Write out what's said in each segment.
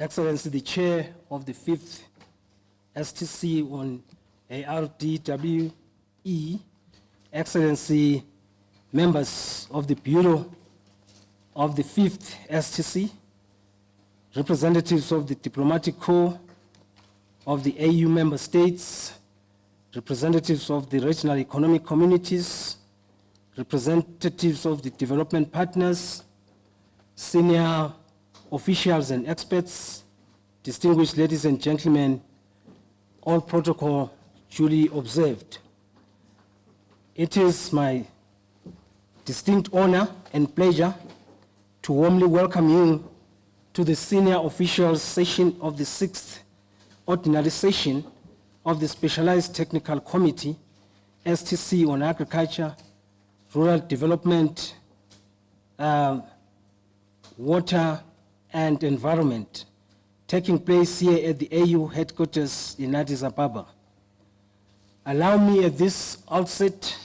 Excellency, the Chair of the 5th STC on ARDWE, Excellency, members of the Bureau of the 5th STC, representatives of the Diplomatic Corps of the AU member states, representatives of the regional economic communities, representatives of the development partners, senior officials and experts, distinguished ladies and gentlemen, all protocol duly observed. It is my distinct honor and pleasure to warmly welcome you to the senior officials session of the 6th ordinary session of the Specialized Technical Committee, STC on Agriculture, Rural Development, Water and Environment, taking place here at the AU headquarters in Addis Ababa. Allow me at this outset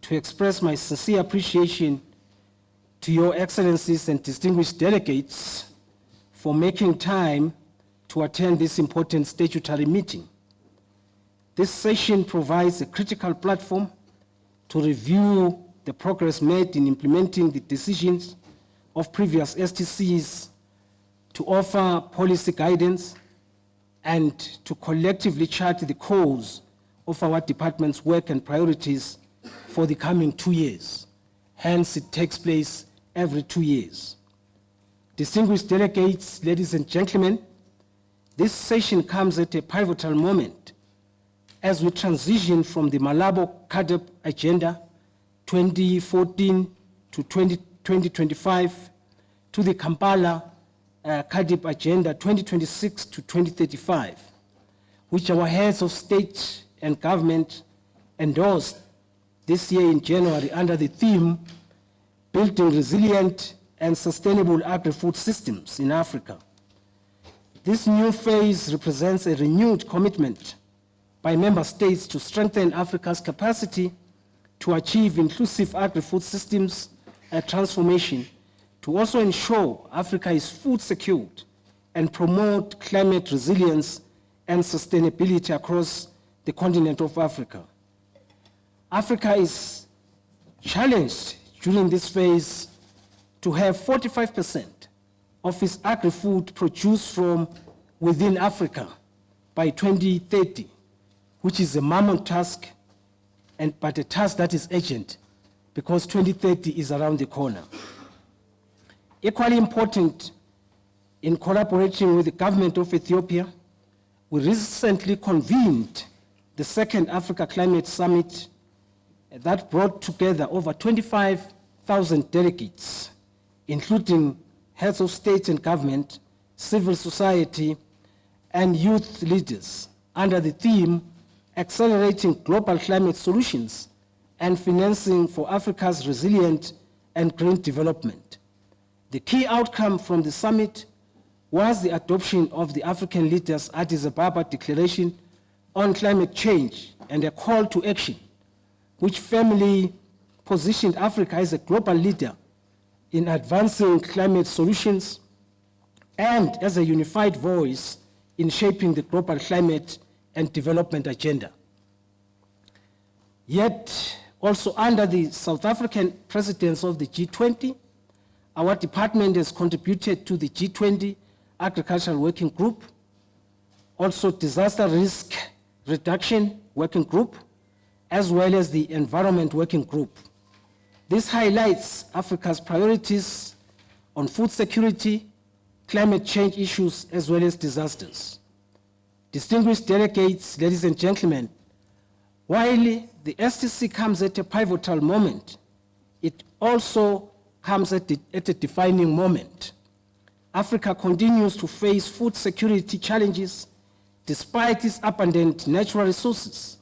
to express my sincere appreciation to your excellencies and distinguished delegates for making time to attend this important statutory meeting. This session provides a critical platform to review the progress made in implementing the decisions of previous STCs, to offer policy guidance, and to collectively chart the course of our department's work and priorities for the coming 2 years. Hence, it takes place every 2 years. Distinguished delegates, ladies and gentlemen, this session comes at a pivotal moment as we transition from the Malabo CAADP Agenda 2014 to 2025 to the Kampala CAADP Agenda 2026 to 2035, which our heads of state and government endorsed this year in January under the theme, Building Resilient and Sustainable Agri-Food Systems in Africa. This new phase represents a renewed commitment by member states to strengthen Africa's capacity to achieve inclusive agri-food systems transformation, to also ensure Africa is food secured and promote climate resilience and sustainability across the continent of Africa. Africa is challenged during this phase to have 45% of its agri-food produced from within Africa by 2030, which is a mammoth task, but a task that is urgent because 2030 is around the corner. Equally important, in collaborating with the government of Ethiopia, we recently convened the second Africa Climate Summit that brought together over 25,000 delegates, including heads of state and government, civil society, and youth leaders, under the theme, Accelerating Global Climate Solutions and Financing for Africa's Resilient and Green Development. The key outcome from the summit was the adoption of the African Leaders Addis Ababa Declaration on Climate Change and a call to action, which firmly positioned Africa as a global leader in advancing climate solutions and as a unified voice in shaping the global climate and development agenda. Yet, also under the South African presidency of the G20, our department has contributed to the G20 Agricultural Working Group, also Disaster Risk Reduction Working Group, as well as the Environment Working Group. This highlights Africa's priorities on food security, climate change issues, as well as disasters. Distinguished delegates, ladies and gentlemen, while the STC comes at a pivotal moment, it also comes at a defining moment. Africa continues to face food security challenges despite its abundant natural resources.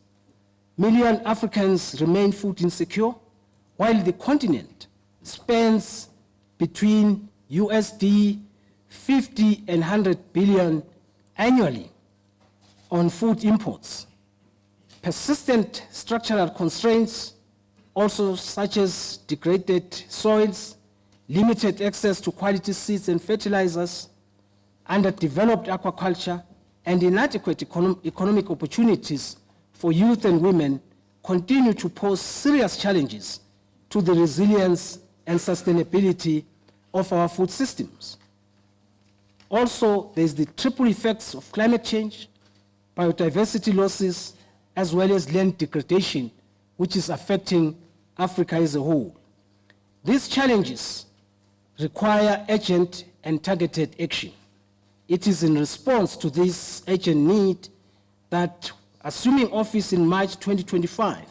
Millions of Africans remain food insecure, while the continent spends between USD 50 and 100 billion annually on food imports. Persistent structural constraints, also such as degraded soils, limited access to quality seeds and fertilizers, underdeveloped aquaculture, and inadequate economic opportunities for youth and women continue to pose serious challenges to the resilience and sustainability of our food systems. Also, there's the triple effects of climate change, biodiversity losses, as well as land degradation, which is affecting Africa as a whole. These challenges require urgent and targeted action. It is in response to this urgent need that, assuming office in March 2025,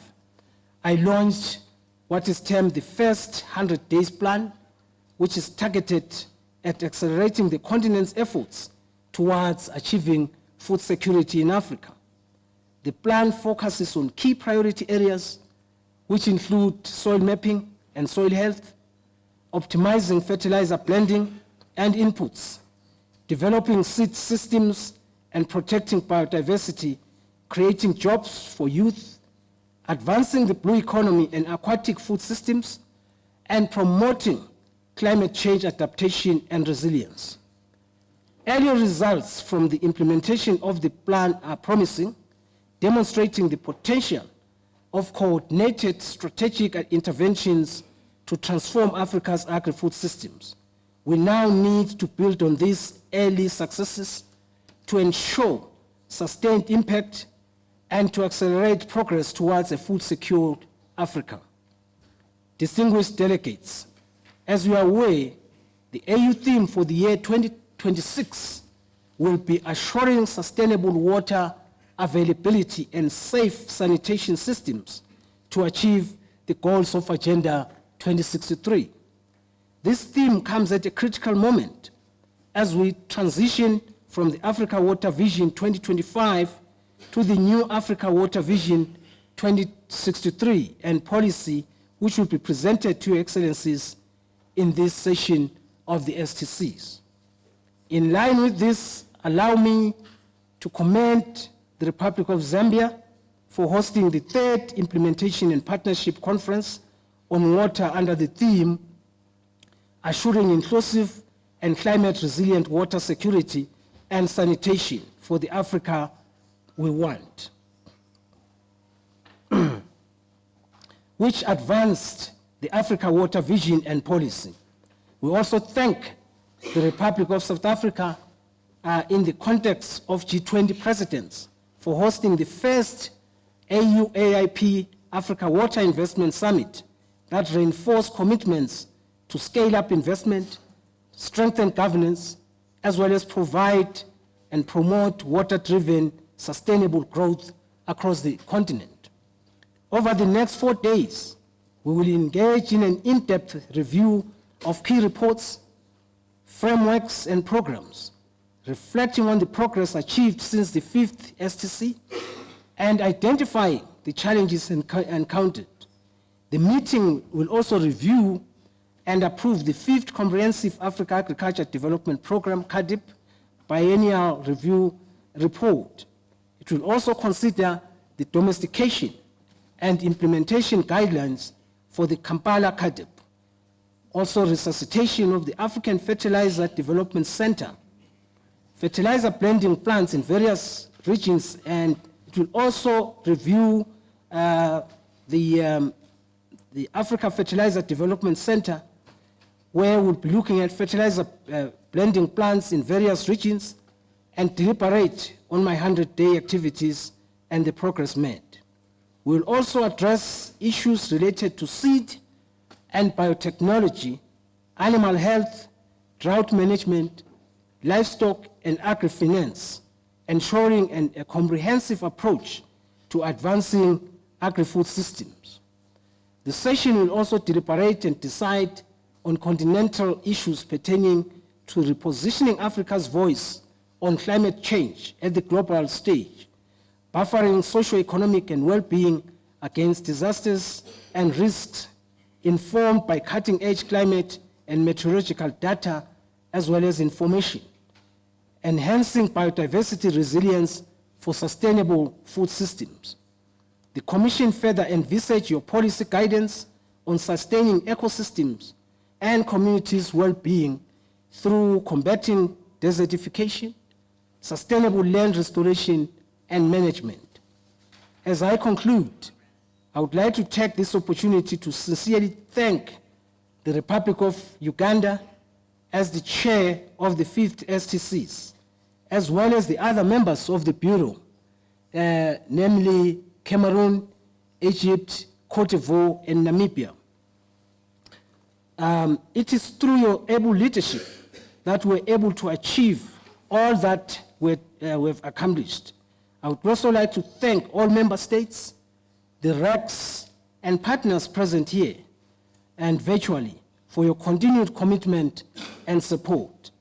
I launched what is termed the first 100 days plan, which is targeted at accelerating the continent's efforts towards achieving food security in Africa. The plan focuses on key priority areas, which include soil mapping and soil health, optimizing fertilizer blending and inputs, developing seed systems and protecting biodiversity, creating jobs for youth, advancing the blue economy and aquatic food systems, and promoting climate change adaptation and resilience. Earlier results from the implementation of the plan are promising, demonstrating the potential of coordinated strategic interventions to transform Africa's agri-food systems. We now need to build on these early successes to ensure sustained impact and to accelerate progress towards a food-secured Africa. Distinguished delegates, as you are aware, the AU theme for the year 2026 will be assuring sustainable water availability and safe sanitation systems to achieve the goals of Agenda 2063. This theme comes at a critical moment as we transition from the Africa Water Vision 2025 to the new Africa Water Vision 2063 and policy, which will be presented to Your Excellencies in this session of the STCs. In line with this, allow me to commend the Republic of Zambia for hosting the third Implementation and Partnership Conference on Water under the theme, Assuring Inclusive and Climate Resilient Water Security and Sanitation for the Africa we want, which advanced the Africa Water Vision and policy. We also thank the Republic of South Africa in the context of G20 presidents for hosting the first AU-AIP Africa Water Investment Summit that reinforced commitments to scale up investment, strengthen governance, as well as provide and promote water-driven sustainable growth across the continent. Over the next 4 days, we will engage in an in-depth review of key reports, frameworks, and programs, reflecting on the progress achieved since the 5th STC and identifying the challenges encountered. The meeting will also review and approve the 5th Comprehensive Africa Agriculture Development Program, CADIP, Biennial Review Report. It will also consider the domestication and implementation guidelines for the Kampala CADIP, also resuscitation of the African Fertilizer Development Center, fertilizer blending plants in various regions, and it will also review the Africa Fertilizer Development Center, where we'll be looking at fertilizer blending plants in various regions and deliberate on my 100-day activities and the progress made. We'll also address issues related to seed and biotechnology, animal health, drought management, livestock, and agri-finance, ensuring a comprehensive approach to advancing agri-food systems. The session will also deliberate and decide on continental issues pertaining to repositioning Africa's voice on climate change at the global stage, buffering socio-economic and well-being against disasters and risks informed by cutting-edge climate and meteorological data as well as information, enhancing biodiversity resilience for sustainable food systems. The Commission further envisage your policy guidance on sustaining ecosystems and communities' well-being through combating desertification, sustainable land restoration and management. As I conclude, I would like to take this opportunity to sincerely thank the Republic of Uganda as the chair of the 5th STCs, as well as the other members of the Bureau, namely Cameroon, Egypt, Cote d'Ivoire, and Namibia. It is through your able leadership that we're able to achieve all that we've accomplished. I would also like to thank all member states, the RECs, and partners present here and virtually for your continued commitment and support.